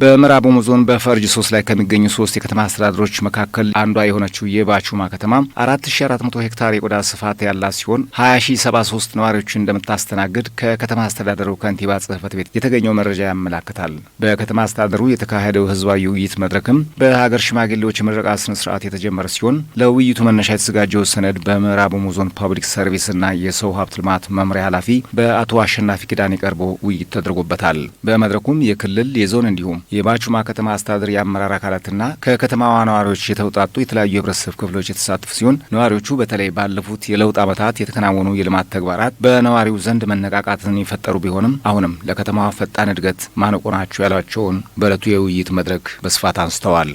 በምዕራብ ኦሞ ዞን በፈርጅ 3 ላይ ከሚገኙ 3 የከተማ አስተዳደሮች መካከል አንዷ የሆነችው የባቹማ ከተማ 4400 ሄክታር የቆዳ ስፋት ያላት ሲሆን 20073 ነዋሪዎችን እንደምታስተናግድ ከከተማ አስተዳደሩ ከንቲባ ጽሕፈት ቤት የተገኘው መረጃ ያመላክታል። በከተማ አስተዳደሩ የተካሄደው ህዝባዊ ውይይት መድረክም በሀገር ሽማግሌዎች የምረቃ ስነ ስርዓት የተጀመረ ሲሆን ለውይይቱ መነሻ የተዘጋጀው ሰነድ በምዕራብ ኦሞ ዞን ፐብሊክ ሰርቪስና የሰው ሀብት ልማት መምሪያ ኃላፊ በአቶ አሸናፊ ኪዳኔ ቀርቦ ውይይት ተደርጎበታል። በመድረኩም የክልል የዞን እንዲሁም የባቹማ ከተማ አስተዳደር የአመራር አካላትና ከከተማዋ ነዋሪዎች የተውጣጡ የተለያዩ የህብረተሰብ ክፍሎች የተሳተፉ ሲሆን ነዋሪዎቹ በተለይ ባለፉት የለውጥ ዓመታት የተከናወኑ የልማት ተግባራት በነዋሪው ዘንድ መነቃቃትን የፈጠሩ ቢሆንም አሁንም ለከተማዋ ፈጣን እድገት ማነቆ ናቸው ያሏቸውን በዕለቱ የውይይት መድረክ በስፋት አንስተዋል።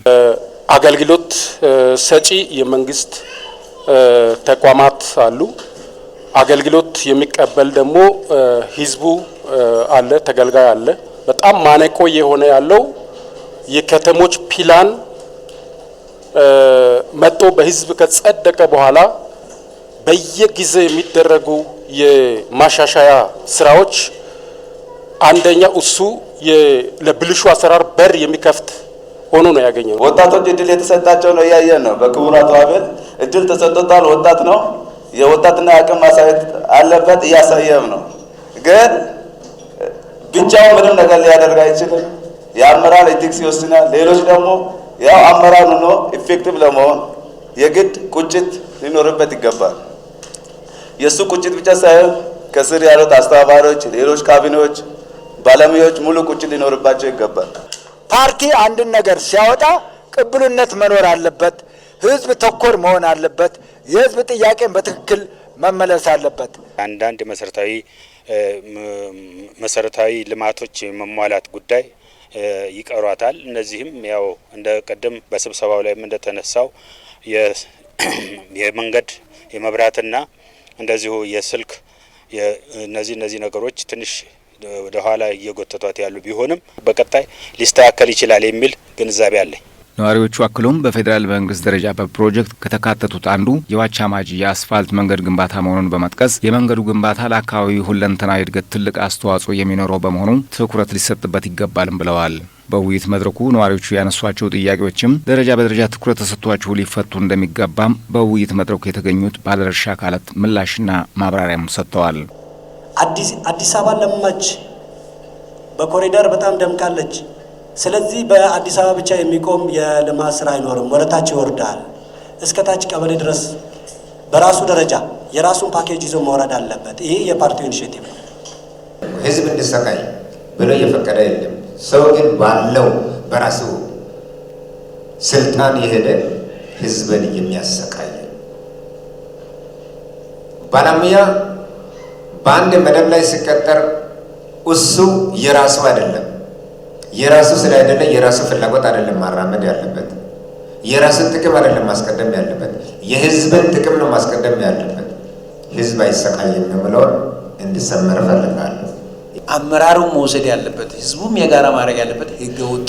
አገልግሎት ሰጪ የመንግስት ተቋማት አሉ። አገልግሎት የሚቀበል ደግሞ ህዝቡ አለ፣ ተገልጋይ አለ። በጣም ማነቆ የሆነ ያለው የከተሞች ፕላን መጥቶ በህዝብ ከጸደቀ በኋላ በየጊዜው የሚደረጉ የማሻሻያ ስራዎች አንደኛ እሱ ለብልሹ አሰራር በር የሚከፍት ሆኖ ነው ያገኘው። ወጣቶች እድል የተሰጣቸው ነው ያያየን ነው። በክቡር አቶ አቤል እድል ተሰጥቶታል። ወጣት ነው፣ የወጣትና አቅም ማሳየት አለበት፣ እያሳየም ነው። ግን ብቻው ምንም ነገር ሊያደርግ አይችልም። የአመራር ኤቲክስ ይወስናል። ሌሎች ደግሞ ያው አመራር ሆኖ ኢፌክቲቭ ለመሆን የግድ ቁጭት ሊኖርበት ይገባል። የሱ ቁጭት ብቻ ሳይሆን ከስር ያሉት አስተባባሪዎች፣ ሌሎች ካቢኔዎች፣ ባለሙያዎች ሙሉ ቁጭት ሊኖርባቸው ይገባል። ፓርቲ አንድን ነገር ሲያወጣ ቅብልነት መኖር አለበት። ህዝብ ተኮር መሆን አለበት። የህዝብ ጥያቄን በትክክል መመለስ አለበት። አንዳንድ መሰረታዊ ልማቶች መሟላት ጉዳይ ይቀሯታል። እነዚህም ያው እንደ ቀደም በስብሰባው ላይም እንደተነሳው የመንገድ የመብራትና እንደዚሁ የስልክ እነዚህ ነገሮች ትንሽ ወደ ኋላ እየጎተቷት ያሉ ቢሆንም በቀጣይ ሊስተካከል ይችላል የሚል ግንዛቤ አለኝ። ነዋሪዎቹ አክለውም በፌዴራል መንግስት ደረጃ በፕሮጀክት ከተካተቱት አንዱ የዋቻ ማጂ የአስፋልት መንገድ ግንባታ መሆኑን በመጥቀስ የመንገዱ ግንባታ ለአካባቢው ሁለንተናዊ እድገት ትልቅ አስተዋጽኦ የሚኖረው በመሆኑ ትኩረት ሊሰጥበት ይገባልም ብለዋል። በውይይት መድረኩ ነዋሪዎቹ ያነሷቸው ጥያቄዎችም ደረጃ በደረጃ ትኩረት ተሰጥቷቸው ሊፈቱ እንደሚገባም በውይይት መድረኩ የተገኙት ባለድርሻ አካላት ምላሽና ማብራሪያም ሰጥተዋል። አዲስ አበባ ለማች፣ በኮሪደር በጣም ደምቃለች። ስለዚህ በአዲስ አበባ ብቻ የሚቆም የልማት ስራ አይኖርም። ወደታች ይወርዳል። እስከ ታች ቀበሌ ድረስ በራሱ ደረጃ የራሱን ፓኬጅ ይዞ መውረድ አለበት። ይሄ የፓርቲው ኢኒሼቲቭ ነው። ህዝብ እንዲሰቃይ ብሎ እየፈቀደ የለም። ሰው ግን ባለው በራሱ ስልጣን የሄደ ህዝብን የሚያሰቃይ ባለሙያ በአንድ መደብ ላይ ሲቀጠር እሱ የራሱ አይደለም፣ የራሱ ስላይደለ የራሱ ፍላጎት አይደለም ማራመድ ያለበት፣ የራስን ጥቅም አይደለም ማስቀደም ያለበት፣ የህዝብን ጥቅም ነው ማስቀደም ያለበት። ህዝብ አይሰቃይም የምለውን እንዲሰመር እፈልጋለሁ። አመራሩ መውሰድ ያለበት ህዝቡም የጋራ ማድረግ ያለበት ህገወጥ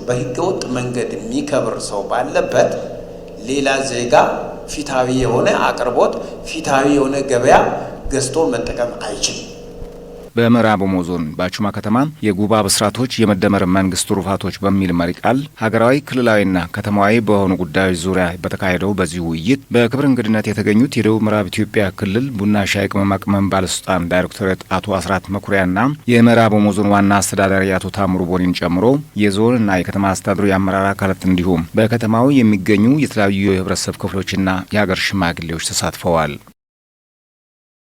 በህገወጥ መንገድ የሚከብር ሰው ባለበት ሌላ ዜጋ ፊታዊ የሆነ አቅርቦት ፊታዊ የሆነ ገበያ ገዝቶ መጠቀም አይችልም። በምዕራብ ኦሞ ዞን ባቹማ ከተማ የጉባ ብስራቶች የመደመር መንግስት ትሩፋቶች በሚል መሪ ቃል ሀገራዊ፣ ክልላዊና ከተማዊ በሆኑ ጉዳዮች ዙሪያ በተካሄደው በዚህ ውይይት በክብር እንግድነት የተገኙት የደቡብ ምዕራብ ኢትዮጵያ ክልል ቡና ሻይ ቅመማ ቅመም ባለስልጣን ዳይሬክቶሬት አቶ አስራት መኩሪያና የምዕራብ ኦሞ ዞን ዋና አስተዳዳሪ አቶ ታምሩ ቦኒን ጨምሮ የዞንና የከተማ አስተዳደሩ የአመራር አካላት እንዲሁም በከተማው የሚገኙ የተለያዩ የህብረተሰብ ክፍሎችና የሀገር ሽማግሌዎች ተሳትፈዋል።